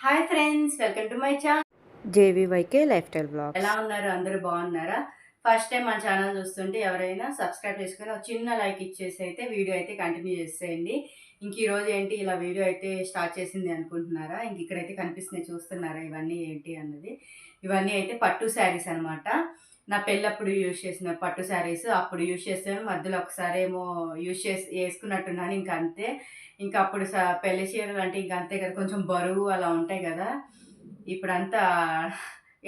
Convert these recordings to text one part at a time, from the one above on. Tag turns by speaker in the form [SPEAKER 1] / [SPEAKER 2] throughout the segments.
[SPEAKER 1] Hi friends, welcome to my channel
[SPEAKER 2] JVYK lifestyle blogs.
[SPEAKER 1] ఎలా ఉన్నారు? అందరూ బాగున్నారా? ఫస్ట్ టైం మన ఛానల్ చూస్తుంటే ఎవరైనా సబ్స్క్రైబ్ చేసుకొని ఒక చిన్న లైక్ ఇచ్చేసి అయితే వీడియో అయితే కంటిన్యూ చేసేయండి. ఇంక ఈరోజు ఏంటి ఇలా వీడియో అయితే స్టార్ట్ చేసింది అనుకుంటున్నారా? ఇంక ఇక్కడైతే కనిపిస్తున్నాయి, చూస్తున్నారా ఇవన్నీ ఏంటి అన్నది. ఇవన్నీ అయితే పట్టు శారీస్ అనమాట. నా పెళ్ళప్పుడు యూజ్ చేసిన పట్టు శారీస్. అప్పుడు యూజ్ చేస్తాను, మధ్యలో ఒకసారి ఏమో వేసుకున్నట్టున్నాను. ఇంకా అంతే. ఇంకా అప్పుడు పెళ్లి చీరలు అంటే ఇంక అంతే కదా, కొంచెం బరువు అలా ఉంటాయి కదా. ఇప్పుడంతా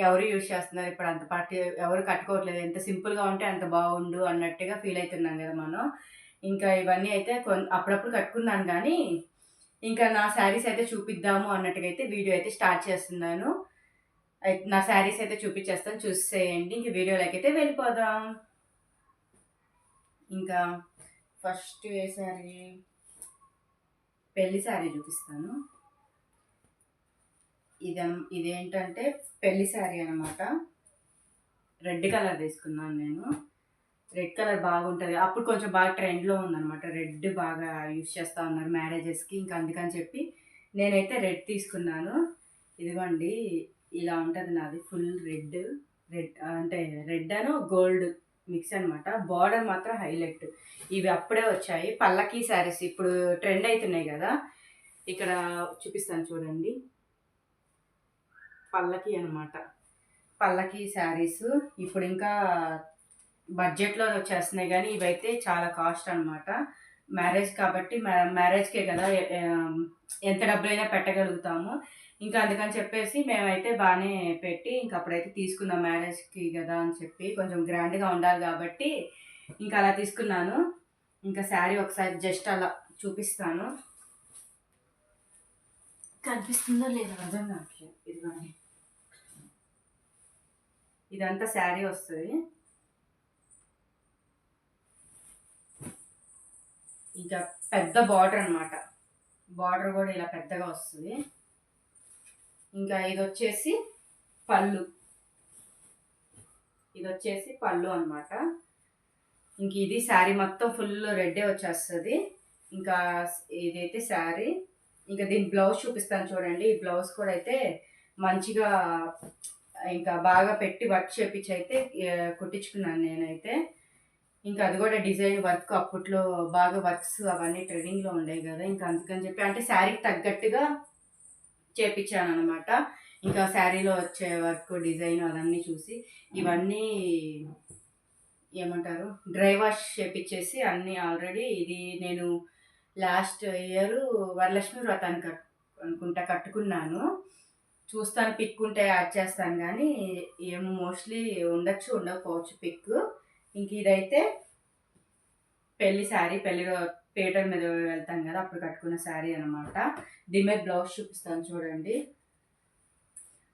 [SPEAKER 1] ఎవరు యూజ్ చేస్తున్నారు, ఇప్పుడు అంత పార్టీ ఎవరు కట్టుకోవట్లేదు. ఎంత సింపుల్గా ఉంటే అంత బాగుండు అన్నట్టుగా ఫీల్ అవుతున్నాం కదా మనం. ఇంకా ఇవన్నీ అయితే అప్పుడప్పుడు కట్టుకున్నాను, కానీ ఇంకా నా శారీస్ అయితే చూపిద్దాము అన్నట్టుగా అయితే వీడియో అయితే స్టార్ట్ చేస్తున్నాను. నా శారీస్ అయితే చూపించేస్తాను, చూసేయండి. ఇంక వీడియోలోకి అయితే వెళ్ళిపోదాం. ఇంకా ఫస్ట్ ఏ శారీ, పెళ్లి శారీ చూపిస్తాను. ఇదేంటంటే పెళ్లి శారీ అనమాట. రెడ్ కలర్ తీసుకున్నాను నేను. రెడ్ కలర్ బాగుంటుంది, అప్పుడు కొంచెం బాగా ట్రెండ్లో ఉందనమాట. రెడ్ బాగా యూజ్ చేస్తూ ఉన్నారు మ్యారేజెస్కి, ఇంకా అందుకని చెప్పి నేనైతే రెడ్ తీసుకున్నాను. ఇదిగోండి, ఇలా ఉంటుంది నాది. Full red. రెడ్ అంటే రెడ్ అను గోల్డ్ మిక్స్ అనమాట. బార్డర్ మాత్రం హైలైట్. ఇవి అప్పుడే వచ్చాయి పల్లకి శారీస్, ఇప్పుడు ట్రెండ్ అవుతున్నాయి కదా. ఇక్కడ చూపిస్తాను చూడండి, పల్లకి అనమాట. పల్లకి శారీస్ ఇప్పుడు ఇంకా బడ్జెట్లో వచ్చేస్తున్నాయి, కానీ ఇవైతే చాలా కాస్ట్ అనమాట. మ్యారేజ్ కాబట్టి మ్యారేజ్కే కదా ఎంత డబ్బులైనా పెట్టగలుగుతాము. ఇంకా అందుకని చెప్పేసి మేమైతే బాగానే పెట్టి ఇంకా అప్పుడైతే తీసుకున్నాం, మ్యారేజ్కి కదా అని చెప్పి కొంచెం గ్రాండ్గా ఉండాలి కాబట్టి ఇంకా అలా తీసుకున్నాను. ఇంకా శారీ ఒకసారి జస్ట్ అలా చూపిస్తాను, కనిపిస్తుందో లేదో అర్థం కావట్లేదు. ఇదిగోండి, ఇదంతా శారీ వస్తుంది. ఇంకా పెద్ద బార్డర్ అనమాట. బార్డర్ కూడా ఇలా పెద్దగా వస్తుంది. ఇంకా ఇది వచ్చేసి పళ్ళు. ఇది వచ్చేసి పళ్ళు అనమాట. ఇంక ఇది శారీ మొత్తం ఫుల్ రెడ్డే వచ్చేస్తుంది. ఇంకా ఇదైతే శారీ. ఇంకా దీని బ్లౌజ్ చూపిస్తాను చూడండి. ఈ బ్లౌజ్ కూడా అయితే మంచిగా ఇంకా బాగా పెట్టి వర్క్ చేపించి అయితే కుట్టించుకున్నాను నేనైతే. ఇంకా అది కూడా డిజైన్ వర్క్, అప్పట్లో బాగా వర్క్స్ అవన్నీ ట్రెండింగ్లో ఉండేవి కదా. ఇంకా అందుకని చెప్పి అంటే శారీకి తగ్గట్టుగా చేపించాను అనమాట. ఇంకా శారీలో వచ్చే వర్క్ డిజైన్ అవన్నీ చూసి ఇవన్నీ ఏమంటారు డ్రై వాష్ చేపించేసి అన్నీ ఆల్రెడీ. ఇది నేను లాస్ట్ ఇయర్ వరలక్ష్మి వ్రతానికి అనుకుంటా కట్టుకున్నాను. చూస్తాను, పిక్ ఉంటే యాడ్ చేస్తాను, కానీ ఏమో మోస్ట్లీ ఉండొచ్చు ఉండకపోవచ్చు పిక్. ఇంక ఇదైతే పెళ్లి శారీ, పెళ్లిలో పీటర్ మీద వెళ్తాం కదా అప్పుడు కట్టుకున్న శారీ అనమాట. దీని మీద బ్లౌజ్ చూపిస్తాను చూడండి.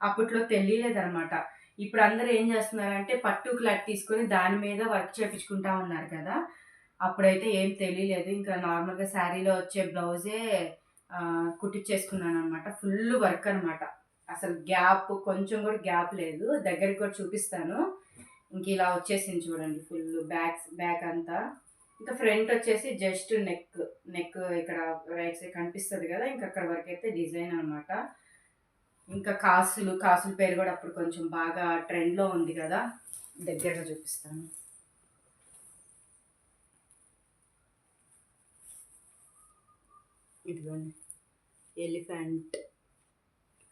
[SPEAKER 1] అప్పట్లో తెలియలేదనమాట. ఇప్పుడు అందరూ ఏం చేస్తున్నారంటే పట్టు క్లాత్ తీసుకొని దాని మీద వర్క్ చేయించుకుంటా ఉన్నారు కదా. అప్పుడైతే ఏం తెలియలేదు. ఇంకా నార్మల్గా శారీలో వచ్చే బ్లౌజే కుట్టించేసుకున్నాను అనమాట. ఫుల్ వర్క్ అనమాట, అసలు గ్యాప్ కొంచెం కూడా గ్యాప్ లేదు. దగ్గరికి కూడా చూపిస్తాను. ఇంక ఇలా వచ్చేసింది చూడండి, ఫుల్ బ్యాక్ అంతా. ఇంకా ఫ్రంట్ వచ్చేసి జస్ట్ నెక్ ఇక్కడ రైట్ సైడ్ కనిపిస్తుంది కదా, ఇంకా అక్కడ వరకు అయితే డిజైన్ అనమాట. ఇంకా కాసులు పేరు కూడా అప్పుడు కొంచెం బాగా ట్రెండ్లో ఉంది కదా, దగ్గరగా చూపిస్తాను. ఇదిగోండి, ఎలిఫెంట్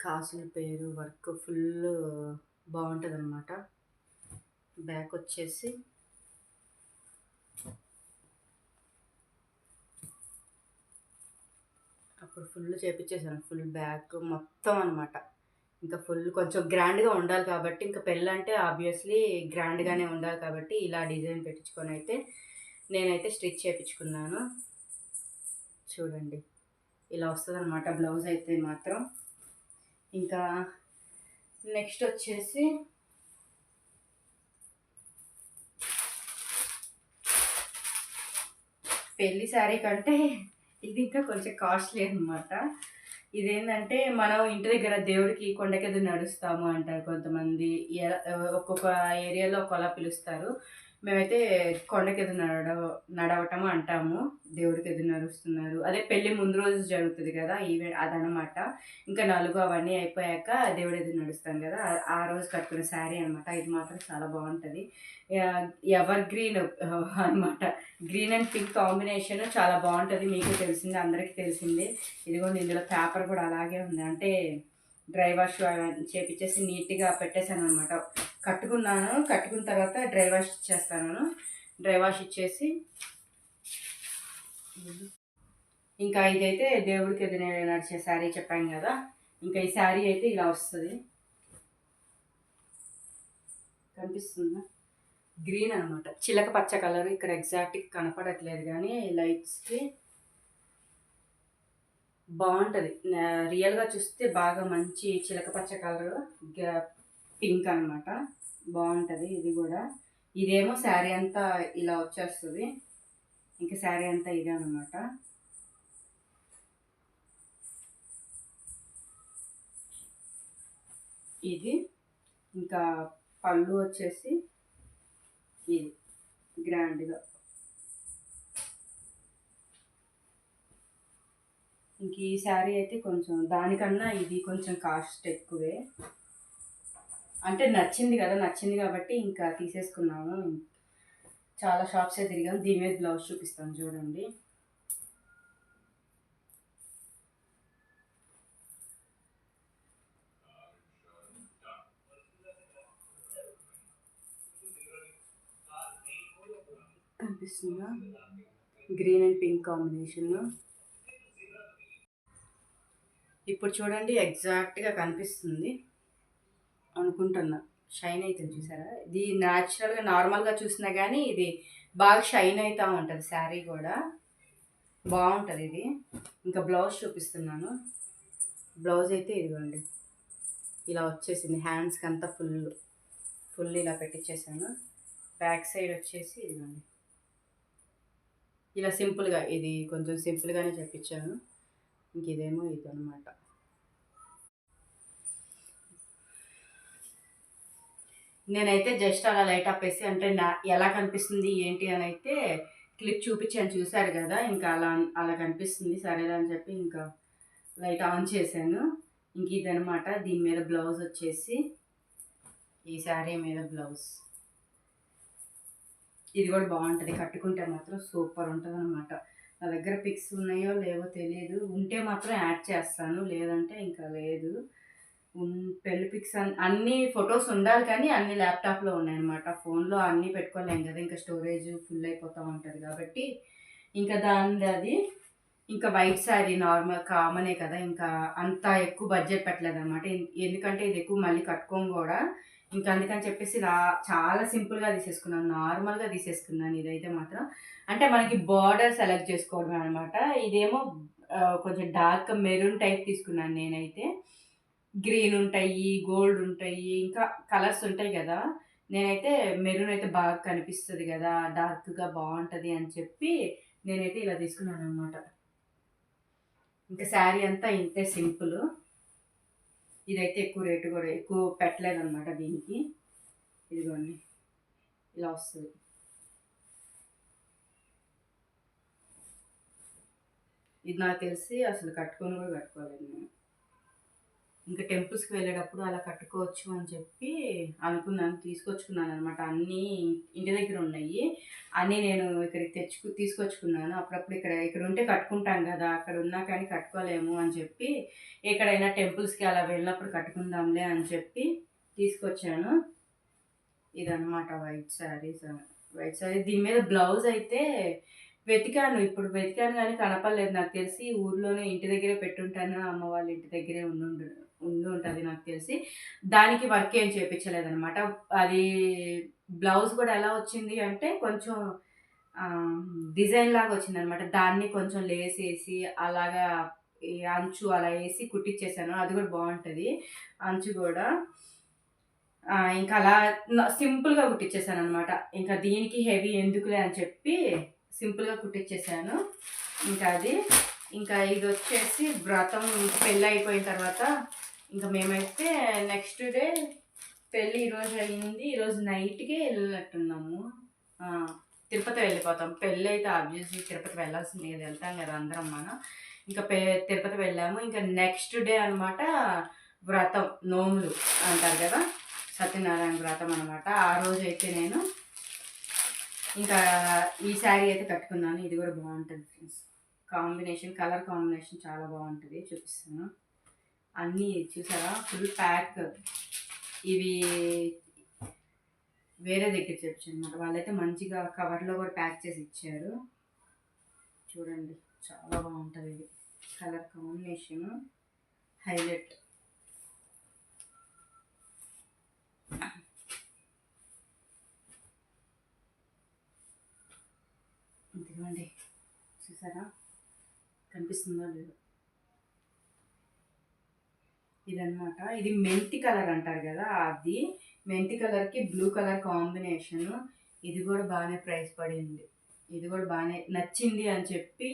[SPEAKER 1] కాసుల పేరు వర్క్ ఫుల్ బాగుంటుంది అనమాట. బ్యాక్ వచ్చేసి అప్పుడు ఫుల్ చేపించేసాను, ఫుల్ బ్యాక్ మొత్తం అనమాట. ఇంకా ఫుల్ కొంచెం గ్రాండ్గా ఉండాలి కాబట్టి, ఇంకా పెళ్ళి అంటే ఆబ్వియస్లీ గ్రాండ్గానే ఉండాలి కాబట్టి ఇలా డిజైన్ పెట్టించుకొని అయితే నేనైతే స్టిచ్ చేయించుకున్నాను. చూడండి, ఇలా వస్తుంది అనమాట బ్లౌజ్ అయితే మాత్రం. ఇంకా నెక్స్ట్ వచ్చేసి పెళ్లి శారీ కంటే ఇది ఇంకా కొంచెం కాస్ట్లీ అనమాట. ఇదేంటంటే మనం ఇంటి దగ్గర దేవుడికి కొండకెదు నడుస్తాము అంటారు కొంతమంది, ఒక్కొక్క ఏరియాలో ఒకలా పిలుస్తారు. మేమైతే కొండకి ఎదురు నడవటం అంటాము. దేవుడికి ఎదురు నడుస్తున్నారు. అదే పెళ్లి ముందు రోజు జరుగుతుంది కదా ఈవెంట్ అదనమాట. ఇంకా నలుగు అవన్నీ అయిపోయాక దేవుడి ఎదురు నడుస్తాం కదా, ఆ రోజు కట్టుకున్న శారీ అనమాట. ఇది మాత్రం చాలా బాగుంటుంది. ఎవర్ గ్రీన్ అనమాట. గ్రీన్ అండ్ పింక్ కాంబినేషన్ చాలా బాగుంటుంది. మీకు తెలిసిందే, అందరికీ తెలిసిందే. ఇదిగోండి, ఇందులో పేపర్ కూడా అలాగే ఉంది. అంటే డ్రై వాష్ చేపించేసి నీట్గా పెట్టేశాను అనమాట. కట్టుకున్న తర్వాత డ్రై వాష్ ఇచ్చేస్తాను. డ్రై వాష్ ఇచ్చేసి ఇంకా ఇదైతే దేవుడికి ఎదురు నడిచే శారీ చెప్పాను కదా, ఇంకా ఈ శారీ అయితే ఇలా వస్తుంది. కనిపిస్తుందా? గ్రీన్ అనమాట, చిలక పచ్చ కలర్. ఇక్కడ ఎగ్జాక్ట్గా కనపడట్లేదు కానీ లైట్స్కి బాగుంటుంది. రియల్గా చూస్తే బాగా మంచి చిలక పచ్చ కలర్, పింక్ అనమాట. బాగుంటుంది ఇది కూడా. ఇదేమో శారీ అంతా ఇలా వచ్చేస్తుంది. ఇంకా శారీ అంతా ఇదే అనమాట. ఇది ఇంకా పళ్ళు వచ్చేసి ఇది గ్రాండ్గా. ఇంక ఈ శారీ అయితే కొంచెం దానికన్నా ఇది కొంచెం కాస్ట్ ఎక్కువే. అంటే నచ్చింది కాబట్టి ఇంకా తీసేసుకున్నాము. చాలా షాప్సే తిరిగాము. దీని మీద బ్లౌజ్ చూపిస్తాను చూడండి. కనిపిస్తుందా? Green and pink combination. ఇప్పుడు చూడండి, ఎగ్జాక్ట్గా కనిపిస్తుంది అనుకుంటున్నా. షైన్ అవుతుంది చూసారా? ఇది న్యాచురల్గా నార్మల్గా చూసినా కానీ ఇది బాగా షైన్ అవుతూ ఉంటుంది. శారీ కూడా బాగుంటుంది ఇది. ఇంకా బ్లౌజ్ చూపిస్తున్నాను. బ్లౌజ్ అయితే ఇదిగోండి ఇలా వచ్చేసింది. హ్యాండ్స్కి అంతా ఫుల్ ఇలా పెట్టించేసాను. బ్యాక్ సైడ్ వచ్చేసి ఇదిగోండి ఇలా సింపుల్గా, ఇది కొంచెం సింపుల్గానే చెప్పించాను. ఇంక ఇదేమో ఇది అనమాట. నేనైతే జస్ట్ అలా లైట్ ఆపేసి, అంటే ఎలా కనిపిస్తుంది ఏంటి అని అయితే క్లిప్ చూపించాను, చూశారు కదా. ఇంకా అలా కనిపిస్తుంది సరేదా అని చెప్పి ఇంకా లైట్ ఆన్ చేశాను. ఇంక ఇదనమాట. దీని మీద బ్లౌజ్ వచ్చేసి ఈ శారీ మీద బ్లౌజ్. ఇది కూడా బాగుంటుంది, కట్టుకుంటే మాత్రం సూపర్ ఉంటుంది అనమాట. నా దగ్గర పిక్స్ ఉన్నాయో లేవో తెలియదు, ఉంటే మాత్రం యాడ్ చేస్తాను, లేదంటే ఇంకా లేదు. పెళ్లి పిక్స్ అన్ని ఫొటోస్ ఉండాలి కానీ అన్ని ల్యాప్టాప్లో ఉన్నాయన్నమాట. ఫోన్లో అన్నీ పెట్టుకోలేం కదా, ఇంకా స్టోరేజ్ ఫుల్ అయిపోతూ ఉంటుంది కాబట్టి ఇంకా అది ఇంకా వైట్ శారీ నార్మల్ కామనే కదా, ఇంకా అంత ఎక్కువ బడ్జెట్ పెట్టలేదు అనమాట. ఎందుకంటే ఇది ఎక్కువ మళ్ళీ కట్టుకోం కూడా. ఇంకా అందుకని చెప్పేసి చాలా సింపుల్గా తీసేసుకున్నాను, నార్మల్గా తీసేసుకున్నాను. ఇదైతే మాత్రం అంటే మనకి బార్డర్ సెలెక్ట్ చేసుకోవడం అనమాట. ఇదేమో కొంచెం డార్క్ మెరూన్ టైప్ తీసుకున్నాను నేనైతే. గ్రీన్ ఉంటాయి, గోల్డ్ ఉంటాయి, ఇంకా కలర్స్ ఉంటాయి కదా. నేనైతే మెరూన్ అయితే బాగా కనిపిస్తుంది కదా, డార్క్గా బాగుంటుంది అని చెప్పి నేనైతే ఇలా తీసుకున్నాను అనమాట. ఇంకా శారీ అంతా ఇంతే సింపుల్. ఇదైతే ఎక్కువ రేటు కూడా ఎక్కువ పెట్టలేదు అనమాట దీనికి. ఇదిగోండి ఇలా వస్తుంది. ఇది నాకు తెలిసి అసలు కట్టుకోలేదు నేను. ఇంకా టెంపుల్స్కి వెళ్ళేటప్పుడు అలా కట్టుకోవచ్చు అని చెప్పి అనుకున్నాను, తీసుకొచ్చుకున్నాను అనమాట. అన్నీ ఇంటి దగ్గర ఉన్నాయి, అన్నీ నేను ఇక్కడికి తీసుకొచ్చుకున్నాను. అప్పుడప్పుడు ఇక్కడ ఉంటే కట్టుకుంటాం కదా, అక్కడ ఉన్నా కానీ కట్టుకోలేము అని చెప్పి ఎక్కడైనా టెంపుల్స్కి అలా వెళ్ళినప్పుడు కట్టుకుందాంలే అని చెప్పి తీసుకొచ్చాను. ఇదనమాట వైట్ శారీ. దీని మీద బ్లౌజ్ అయితే ఇప్పుడు వెతికాను కానీ కనపడలేదు. నాకు తెలిసి ఊర్లోనే ఇంటి దగ్గరే పెట్టుంటాను, అమ్మ వాళ్ళ ఇంటి దగ్గరే ఉండి ఉంటుంది నాకు తెలిసి. దానికి వర్క్ ఏం చేయించలేదనమాట. అది బ్లౌజ్ కూడా ఎలా వచ్చింది అంటే కొంచెం డిజైన్ లాగా వచ్చింది అనమాట. దాన్ని కొంచెం లేస్ వేసి అలాగా అంచు అలా వేసి కుట్టించేసాను. అది కూడా బాగుంటుంది అంచు కూడా. ఇంకా అలా సింపుల్గా కుట్టించేసాను అనమాట. ఇంకా దీనికి హెవీ ఎందుకులే అని చెప్పి సింపుల్గా కుట్టించేసాను. ఇంకా ఇది వచ్చేసి వ్రతం, పెళ్ళి అయిపోయిన తర్వాత ఇంకా మేమైతే నెక్స్ట్ డే పెళ్ళి ఈరోజు అయ్యింది, ఈరోజు నైట్కే వెళ్ళినట్టున్నాము. తిరుపతి వెళ్ళిపోతాం. పెళ్ళి అయితే ఆబ్వియస్లీ తిరుపతి వెళ్ళాల్సిందే, వెళ్తాం కదా అందరం మనం. ఇంకా తిరుపతి వెళ్ళాము. ఇంకా నెక్స్ట్ డే అనమాట వ్రతం, నోములు అంటారు కదా, సత్యనారాయణ వ్రతం అనమాట. ఆ రోజు అయితే నేను ఇంకా ఈ శారీ అయితే కట్టుకున్నాను. ఇది కూడా బాగుంటుంది ఫ్రెండ్స్, కాంబినేషన్, కలర్ కాంబినేషన్ చాలా బాగుంటుంది. చూపిస్తాను. అన్నీ చూసారా, ఫుల్ ప్యాక్. ఇవి వేరే దగ్గర చెప్పచ్చు అనమాట. వాళ్ళైతే మంచిగా కవర్లో కూడా ప్యాక్ చేసి ఇచ్చారు. చూడండి, చాలా బాగుంటుంది. ఇది కలర్ కాంబినేషన్ హైలైట్. ఇదిగోండి, చూసారా, కనిపిస్తుందో లేదు. ఇదన్నమాట. ఇది మెంతి కలర్ అంటారు కదా, అది మెంతి కలర్కి బ్లూ కలర్ కాంబినేషన్. ఇది కూడా బాగానే ప్రైస్ పడింది. ఇది కూడా బాగానే నచ్చింది అని చెప్పి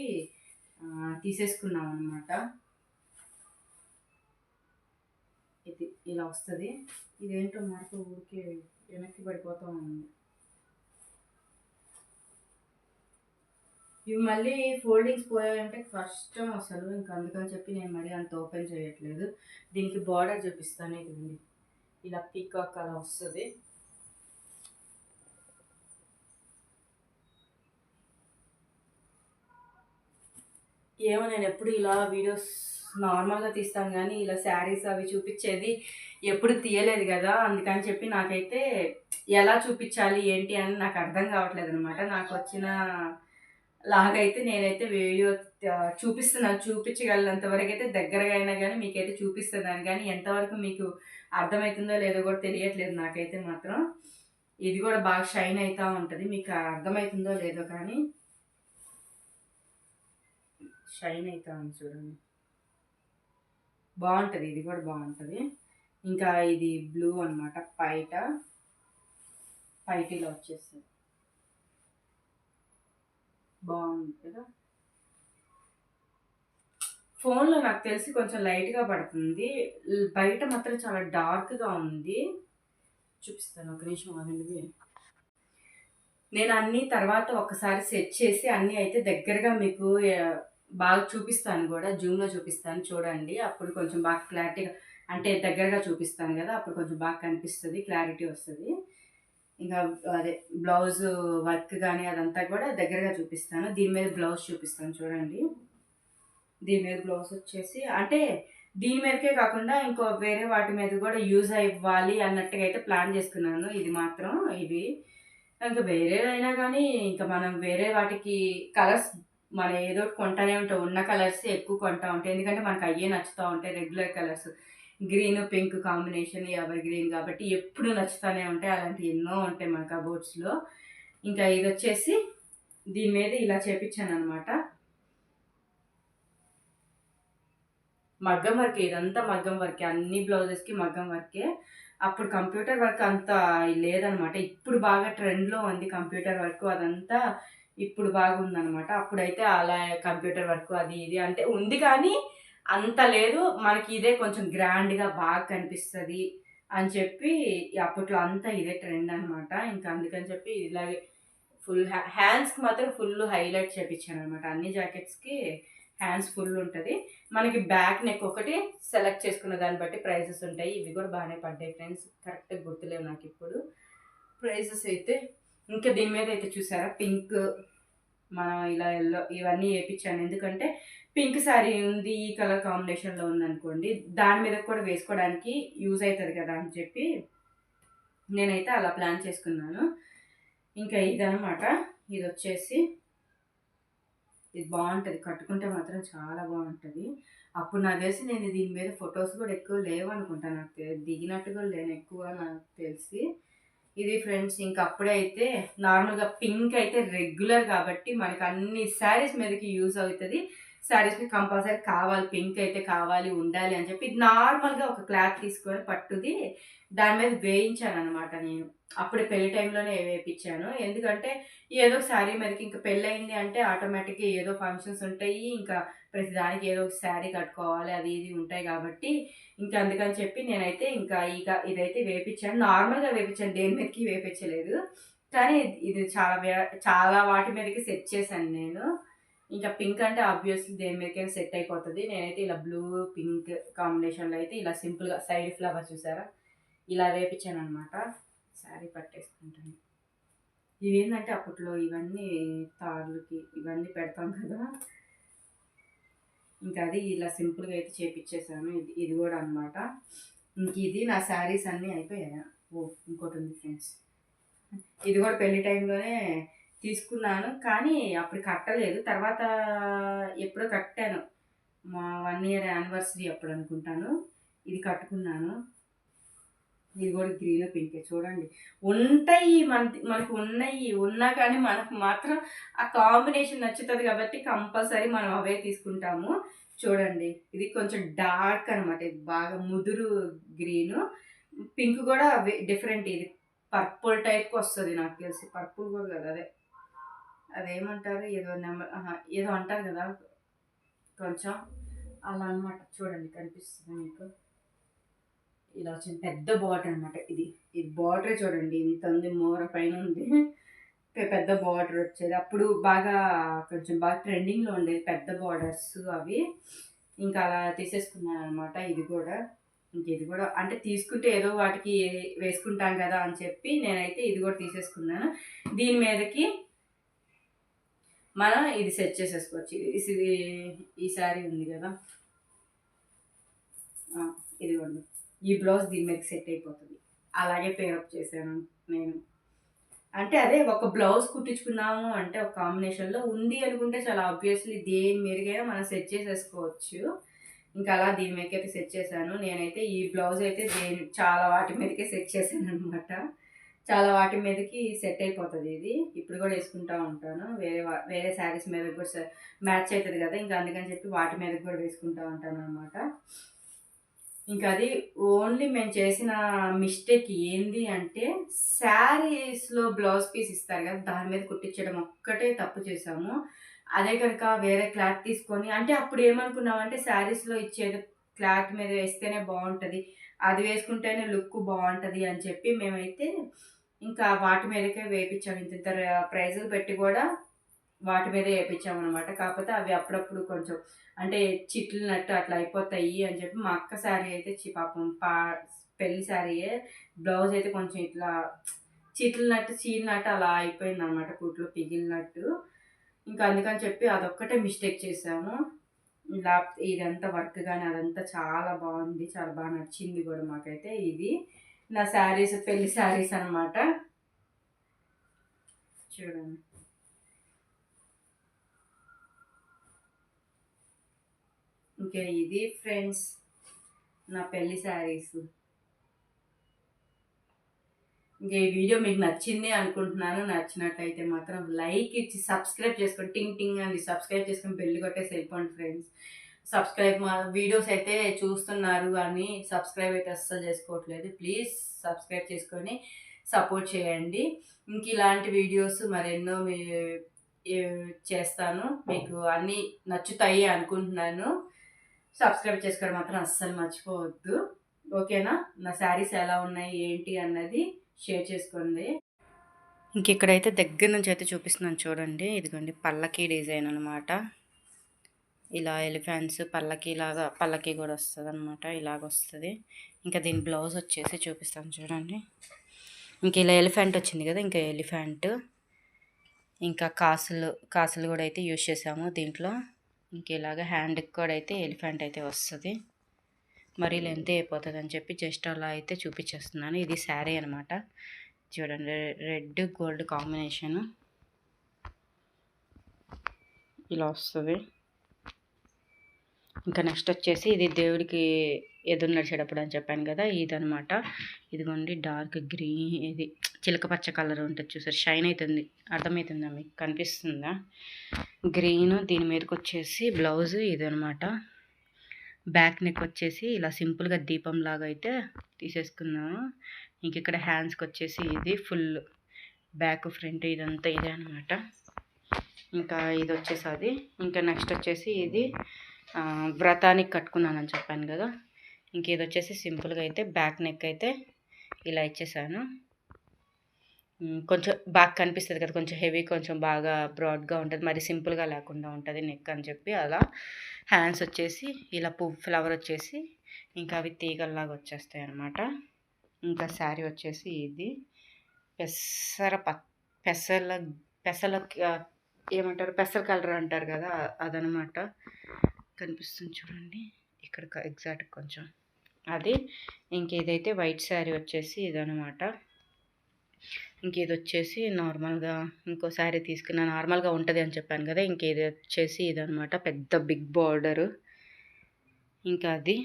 [SPEAKER 1] తీసేసుకున్నాం అనమాట. ఇది ఇలా వస్తుంది. ఇదేంటో మనకు ఊరికే వెనక్కి పడిపోతూ ఉంది. ఇవి మళ్ళీ ఫోల్డింగ్స్ పోయాయంటే కష్టం అసలు. ఇంకా అందుకని చెప్పి నేను మరీ అంత ఓపెన్ చేయట్లేదు. దీనికి బార్డర్ చూపిస్తాను. ఇది ఇలా పీకాక్ అలా వస్తుంది. ఏమో, నేను ఎప్పుడు ఇలా వీడియోస్ నార్మల్గా తీస్తాను కానీ ఇలా శారీస్ అవి చూపించేది ఎప్పుడు తీయలేదు కదా. అందుకని చెప్పి నాకైతే ఎలా చూపించాలి ఏంటి అని నాకు అర్థం కావట్లేదు అనమాట. నాకు వచ్చిన లాగైతే నేనైతే వీడియో చూపిస్తున్నాను. చూపించగలిగినంత వరకు అయితే దగ్గరగా అయినా కానీ మీకైతే చూపిస్తున్నాను. కానీ ఎంతవరకు మీకు అర్థమవుతుందో లేదో కూడా తెలియట్లేదు నాకైతే మాత్రం. ఇది కూడా బాగా షైన్ అవుతూ ఉంటుంది. మీకు అర్థమవుతుందో లేదో కానీ షైన్ అవుతా ఉంది చూడండి, బాగుంటుంది. ఇది కూడా బాగుంటుంది. ఇంకా ఇది బ్లూ అనమాట. పైటిలో వచ్చేస్తుంది. బాగుంది కదా. ఫోన్లో నాకు తెలిసి కొంచెం లైట్గా పడుతుంది, బయట మాత్రం చాలా డార్క్గా ఉంది. చూపిస్తాను, ఒక నిమిషం ఆగండి. నేను అన్నీ తర్వాత ఒకసారి సెట్ చేసి అన్నీ అయితే దగ్గరగా మీకు బాగా చూపిస్తాను కూడా, జూమ్లో చూపిస్తాను చూడండి. అప్పుడు కొంచెం బాగా క్లారిటీగా, అంటే దగ్గరగా చూపిస్తాను కదా, అప్పుడు కొంచెం బాగా కనిపిస్తుంది, క్లారిటీ వస్తుంది. ఇంకా అదే బ్లౌజ్ వర్క్ కానీ అదంతా కూడా దగ్గరగా చూపిస్తాను. దీని మీద బ్లౌజ్ చూపిస్తాను చూడండి. దీని మీద బ్లౌజ్ వచ్చేసి అంటే దీని మీదకే కాకుండా ఇంకో వేరే వాటి మీద కూడా యూజ్ అవ్వాలి అన్నట్టుగా అయితే ప్లాన్ చేసుకున్నాను. ఇది మాత్రం ఇవి ఇంకా వేరేదైనా కానీ ఇంకా మనం వేరే వాటికి కలర్స్ మనం ఏదో కొంటానే ఉంటాం. ఉన్న కలర్స్ ఎక్కువ కొంటా ఉంటాయి, ఎందుకంటే మనకు అయ్యే నచ్చుతూ ఉంటాయి. Regular colours green pink combination ever green కాబట్టి ఎప్పుడు నచ్చుతూనే ఉంటాయి. అలాంటివి ఎన్నో ఉంటాయి మన కబోర్డ్స్లో. ఇంకా ఇది వచ్చేసి దీని మీద ఇలా చేపించాను అనమాట. మగ్గం వర్క్, ఇదంతా మగ్గం వర్కే, అన్ని బ్లౌజెస్కి మగ్గం వర్కే. అప్పుడు కంప్యూటర్ వర్క్ అంత లేదనమాట. ఇప్పుడు బాగా ట్రెండ్లో ఉంది కంప్యూటర్ వర్క్, అదంతా ఇప్పుడు బాగుందనమాట. అప్పుడైతే అలా కంప్యూటర్ వర్క్ అది ఇది అంటే ఉంది కానీ అంత లేదు. మనకి ఇదే కొంచెం గ్రాండ్గా బాగా కనిపిస్తుంది అని చెప్పి అప్పట్లో అంతా ఇదే ట్రెండ్ అనమాట. ఇంకా అందుకని చెప్పి ఇలాగే ఫుల్ హ్యాండ్స్కి మాత్రం ఫుల్ హైలైట్ చేయించాను అనమాట. అన్ని జాకెట్స్కి హ్యాండ్స్ ఫుల్ ఉంటుంది. మనకి బ్యాక్ నెక్ ఒకటి సెలెక్ట్ చేసుకున్న దాన్ని బట్టి ప్రైజెస్ ఉంటాయి. ఇవి కూడా బాగానే పడ్డాయి ఫ్రెండ్స్, కరెక్ట్గా గుర్తులేవు నాకు ఇప్పుడు ప్రైజెస్ అయితే. ఇంకా దీని మీద అయితే చూసారా పింక్, మనం ఇలా ఎల్లో ఇవన్నీ వేయించాను. ఎందుకంటే పింక్ శారీ ఉంది, ఈ కలర్ కాంబినేషన్లో ఉందనుకోండి, దాని మీద కూడా వేసుకోవడానికి యూజ్ అవుతుంది కదా అని చెప్పి నేనైతే అలా ప్లాన్ చేసుకున్నాను. ఇంకా ఇదనమాట. ఇది వచ్చేసి ఇది బాగుంటుంది, కట్టుకుంటే మాత్రం చాలా బాగుంటుంది. అప్పుడు నాకు తెలిసి నేను దీని మీద ఫొటోస్ కూడా ఎక్కువ లేవనుకుంటా, నాకు దిగినట్టు కూడా లేను ఎక్కువ నాకు తెలిసి. ఇది ఫ్రెండ్స్, ఇంకా అప్పుడే అయితే నార్మల్గా పింక్ అయితే రెగ్యులర్ కాబట్టి మనకు అన్ని శారీస్ మీదకి యూజ్ అవుతుంది. శారీస్కి కంపల్సరీ కావాలి, పింక్ అయితే కావాలి, ఉండాలి అని చెప్పి నార్మల్గా ఒక క్లాత్ తీసుకొని పట్టుది దాని మీద వేయించాను అనమాట. నేను అప్పుడే పెళ్లి టైంలోనే వేయించాను. ఎందుకంటే ఏదో శారీ మీదకి ఇంకా పెళ్ళి అయింది అంటే ఆటోమేటిక్గా ఏదో ఫంక్షన్స్ ఉంటాయి, ఇంకా ప్రతిదానికి ఏదో ఒక శారీ కట్టుకోవాలి, అది ఇది ఉంటాయి కాబట్టి ఇంకా అందుకని చెప్పి నేనైతే ఇంకా ఇదైతే వేయించాను. నార్మల్గా వేయించాను, దేని మీదకి వేయించలేదు. కానీ ఇది చాలా వాటి మీదకి సెట్ చేశాను నేను. ఇంకా పింక్ అంటే ఆబ్వియస్లీ దేని మీదకైనా సెట్ అయిపోతుంది. నేనైతే ఇలా బ్లూ పింక్ కాంబినేషన్లో అయితే ఇలా సింపుల్గా సైడ్ ఫ్లవర్ చూసారా ఇలా వేపించాను అనమాట. శారీ పట్టేసుకుంటాను. ఇవేంటంటే అప్పట్లో ఇవన్నీ తాళ్ళకి ఇవన్నీ పెడతాం కదా, ఇంకా అది ఇలా సింపుల్గా అయితే చేపించేసాను. ఇది కూడా అనమాట. ఇంక ఇది నా శారీస్ అన్నీ అయిపోయాయి. ఇంకోటి ఉంది ఫ్రెండ్స్, ఇది కూడా పెళ్లి టైంలోనే తీసుకున్నాను కానీ అప్పుడు కట్టలేదు. తర్వాత ఎప్పుడో కట్టాను, మా 1 year యానివర్సరీ అప్పుడు అనుకుంటాను ఇది కట్టుకున్నాను. ఇది కూడా గ్రీన్ పింక్ చూడండి. ఉంటాయి మనకు ఉన్నా కానీ మనకు మాత్రం ఆ కాంబినేషన్ నచ్చుతుంది కాబట్టి కంపల్సరీ మనం అవే తీసుకుంటాము. చూడండి ఇది కొంచెం డార్క్ అనమాట, ఇది బాగా ముదురు గ్రీను. పింక్ కూడా డిఫరెంట్, ఇది పర్పుల్ టైప్కి వస్తుంది నాకు తెలిసి. పర్పుల్ కూడా కదా, అదేమంటారు ఏదో అంటారు కదా కొంచెం అలా అనమాట. చూడండి కనిపిస్తుంది మీకు, ఇలా వచ్చింది పెద్ద బార్డర్ అనమాట. ఇది బార్డరే చూడండి ఇంత ఉంది, మోర పైన ఉంది. పెద్ద బార్డర్ వచ్చేది అప్పుడు కొంచెం బాగా ట్రెండింగ్లో ఉండేది పెద్ద బార్డర్స్ అవి. ఇంకా అలా తీసేసుకున్నాను అనమాట. ఇది కూడా అంటే తీసుకుంటే ఏదో వాటికి వేసుకుంటాం కదా అని చెప్పి నేనైతే ఇది కూడా తీసేసుకున్నాను. దీని మీదకి మనం ఇది సెట్ చేసేసుకోవచ్చు. ఇది ఈ శారీ ఉంది కదా, ఇది కూడా ఈ బ్లౌజ్ దీని మీద సెట్ అయిపోతుంది. అలాగే పేరప్ చేశాను నేను. అంటే అదే ఒక బ్లౌజ్ కుట్టించుకున్నాము అంటే ఒక కాంబినేషన్లో ఉంది అనుకుంటే చాలా ఆబ్వియస్లీ దేని మీదకైనా మనం సెట్ చేసేసుకోవచ్చు. ఇంకా అలా దీని మీదకి అయితే సెట్ చేశాను. నేనైతే ఈ బ్లౌజ్ అయితే చాలా వాటి మీదకే సెట్ చేశాను అనమాట. చాలా వాటి మీదకి సెట్ అయిపోతుంది ఇది. ఇప్పుడు కూడా వేసుకుంటూ ఉంటాను. వేరే శారీస్ మీద కూడా మ్యాచ్ అవుతుంది కదా, ఇంకా అందుకని చెప్పి వాటి మీద కూడా వేసుకుంటూ ఉంటాను అనమాట. ఇంకా అది ఓన్లీ మేము చేసిన మిస్టేక్ ఏంది అంటే శారీస్లో బ్లౌజ్ పీస్ ఇస్తారు కదా, దాని మీద కుట్టించడం ఒక్కటే తప్పు చేసాము. అదే కనుక వేరే క్లాత్ తీసుకొని, అంటే అప్పుడు ఏమనుకున్నామంటే శారీస్లో ఇచ్చేది క్లాత్ మీద వేస్తేనే బాగుంటుంది, అది వేసుకుంటేనే లుక్ బాగుంటుంది అని చెప్పి మేమైతే ఇంకా వాటి మీదకే వేయించాము. ఇంత ప్రైజులు పెట్టి కూడా వాటి మీద వేయించామన్నమాట. కాకపోతే అవి అప్పుడప్పుడు కొంచెం అంటే చిట్లినట్టు అట్లా అయిపోతాయి అని చెప్పి మా అక్క శారీ అయితే పాపం పెళ్లి శారీయే, బ్లౌజ్ అయితే కొంచెం ఇట్లా చీలినట్టు అలా అయిపోయింది అనమాట, కుట్లు పిగిలినట్టు. ఇంకా అందుకని చెప్పి అదొక్కటే మిస్టేక్ చేసాము. ఇలా ఇదంతా వర్క్ కానీ అదంతా చాలా బాగుంది, చాలా బాగా నచ్చింది కూడా మాకైతే. ఇది నా శారీస్, పెళ్లి శారీస్ అనమాట. చూడండి ఇంకా ఇది ఫ్రెండ్స్ నా పెళ్లి శారీస్. ఇంకా ఈ వీడియో మీకు నచ్చింది అనుకుంటున్నాను. నచ్చినట్లయితే మాత్రం లైక్ ఇచ్చి సబ్స్క్రైబ్ చేసుకోండి. టింగ్ టింగ్ అని సబ్స్క్రైబ్ చేసుకొని బెల్ కొట్టేసి వెళ్ళిపోండి ఫ్రెండ్స్. మా వీడియోస్ అయితే చూస్తున్నారు కానీ సబ్స్క్రైబ్ అయితే అస్సలు చేసుకోవట్లేదు. ప్లీజ్ సబ్స్క్రైబ్ చేసుకొని సపోర్ట్ చేయండి. ఇంక ఇలాంటి వీడియోస్ మరెన్నో చేస్తాను, మీకు అన్నీ నచ్చుతాయి అనుకుంటున్నాను. సబ్స్క్రైబ్ చేసుకోవడం మాత్రం అస్సలు మర్చిపోవద్దు, ఓకేనా? నా శారీస్ ఎలా ఉన్నాయి ఏంటి అన్నది షేర్ చేసుకోండి. ఇంక ఇక్కడైతే దగ్గర నుంచి అయితే చూపిస్తున్నాను చూడండి. ఇదిగోండి పల్లకీ డిజైన్ అనమాట. ఇలా ఎలిఫెంట్స్ పల్లకీ కూడా వస్తుంది అనమాట, ఇలాగ వస్తుంది. ఇంకా దీని బ్లౌజ్ వచ్చేసి చూపిస్తాను చూడండి. ఇంక ఇలా ఎలిఫెంట్ వచ్చింది కదా, ఇంకా ఎలిఫెంట్ ఇంకా కాసులు కూడా అయితే యూజ్ చేసాము దీంట్లో. ఇంక ఇలాగ హ్యాండ్కి కూడా అయితే ఎలిఫెంట్ అయితే వస్తుంది. మరీ లెంత్ అయిపోతుంది అని చెప్పి జస్ట్ అలా అయితే చూపించేస్తున్నాను. ఇది శారీ అనమాట. చూడండి రెడ్ గోల్డ్ కాంబినేషను ఇలా వస్తుంది. ఇంకా నెక్స్ట్ వచ్చేసి ఇది దేవుడికి ఎదురు నడిచేటప్పుడు అని చెప్పాను కదా, ఇదనమాట. ఇదిగోండి డార్క్ గ్రీన్, ఇది చిలక పచ్చ కలర్ ఉంటుంది చూసారు, షైన్ అవుతుంది. అర్థమవుతుందా మీకు, కనిపిస్తుందా? గ్రీన్. దీని మీదకి వచ్చేసి బ్లౌజ్ ఇది అనమాట. బ్యాక్ నెక్ వచ్చేసి ఇలా సింపుల్గా దీపంలాగా అయితే తీసేసుకున్నాను. ఇంక ఇక్కడ హ్యాండ్స్కి వచ్చేసి ఇది ఫుల్ బ్యాక్ ఫ్రంట్ ఇదంతా ఇదే అనమాట. ఇంకా ఇది వచ్చేసి అది. ఇంకా నెక్స్ట్ వచ్చేసి ఇది వ్రతానికి కట్టుకున్నానని చెప్పాను కదా, ఇంక ఇది వచ్చేసి సింపుల్గా అయితే బ్యాక్ నెక్ అయితే ఇలా ఇచ్చేసాను. కొంచెం బాగా కనిపిస్తది కదా! కొంచెం హెవీ కొంచెం బాగా బ్రాడ్‌గా ఉంటది. మరి సింపుల్‌గా లేకుండా ఉంటది నెక్ అని చెప్పి అలా. హ్యాండ్స్ వచ్చేసి ఇలా ఫ్లవర్ వచ్చేసి ఇంకా అవి తీగల్లాగా వచ్చేస్తాయన్నమాట. ఇంకా శారీ వచ్చేసి ఇది పెసర ప పెసల పెసల ఏమంటారు పెసర కలర్ అంటారు కదా! అదనమాట. కనిపిస్తుంది చూడండి. ఇక్కడ ఎగ్జాక్ట్ కొంచెం అది. ఇంకేదైతే వైట్ శారీ వచ్చేసి ఇదనమాట. ఇంకేదొచ్చేసి నార్మల్‌గా ఇంకో శారీ తీసుకున్నా నార్మల్‌గా ఉంటది అని చెప్పాను కదా! ఇంకేది వచ్చేసి ఇదనమాట. పెద్ద బిగ్ బార్డరు. ఇంకా అది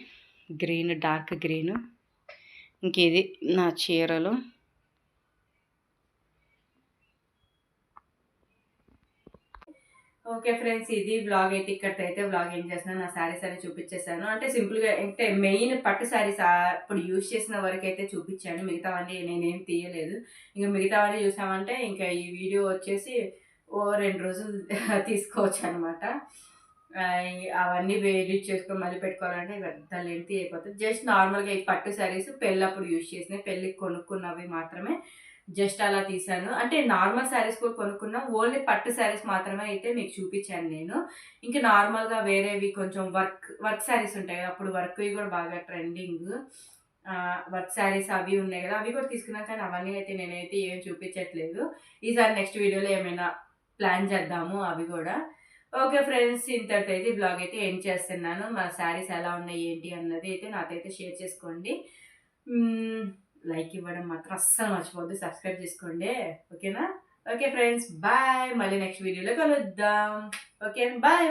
[SPEAKER 1] గ్రీన్ డార్క్ గ్రీను. ఇంకిది నా చీరలు. ఓకే ఫ్రెండ్స్, ఇది వ్లాగ్ అయితే ఇక్కడితో అయితే వ్లాగ్ ఏం చేస్తున్నాను. నా శారీస్ అన్ని చూపించేసాను. అంటే సింపుల్‌గా అంటే మెయిన్ పట్టు శారీస్ ఇప్పుడు యూజ్ చేసిన వరకైతే చూపించాను. మిగతావన్నీ నేనేం తీయలేదు. ఇంక మిగతావన్నీ చూసామంటే ఇంకా ఈ వీడియో వచ్చేసి 2 రోజులు తీసుకోవచ్చనమాట. అవన్నీ ఎడిట్ చేసుకొని మళ్ళీ పెట్టుకోవాలంటే పెద్ద లెంతీ అయిపోతది. జస్ట్ నార్మల్‌గా ఈ పట్టు శారీస్ పెళ్ళప్పుడు యూజ్ చేసినయి. పెళ్ళికి కొనుక్కున్నవి మాత్రమే జస్ట్ అలా తీశాను. అంటే నార్మల్ శారీస్ కూడా కొనుక్కున్నా. ఓన్లీ పట్టు శారీస్ మాత్రమే అయితే మీకు చూపించాను నేను. ఇంకా నార్మల్‌గా వేరేవి కొంచెం వర్క్ శారీస్ ఉంటాయి కదా! అప్పుడు వర్క్‌వి కూడా బాగా ట్రెండింగ్. వర్క్ శారీస్ అవి ఉన్నాయి కదా! అవి కూడా తీసుకున్నాను. కానీ అవన్నీ అయితే నేనైతే ఏమి చూపించట్లేదు. ఈసారి నెక్స్ట్ వీడియోలో ఏమైనా ప్లాన్ చేద్దాము అవి కూడా. ఓకే ఫ్రెండ్స్, ఇంతటితో అయితే ఈ వ్లాగ్ అయితే ఎండ్ చేస్తున్నాను. మా శారీస్ ఎలా ఉన్నాయి ఏంటి అన్నది అయితే నాతో అయితే షేర్ చేసుకోండి. లైక్ ఇవ్వడం మాత్రం అస్సలు మర్చిపోవద్దు. సబ్స్క్రైబ్ చేసుకోండి. ఓకేనా? Okay friends, bye. మళ్ళీ నెక్స్ట్ వీడియోలో కలుద్దాం. Okay bye bye.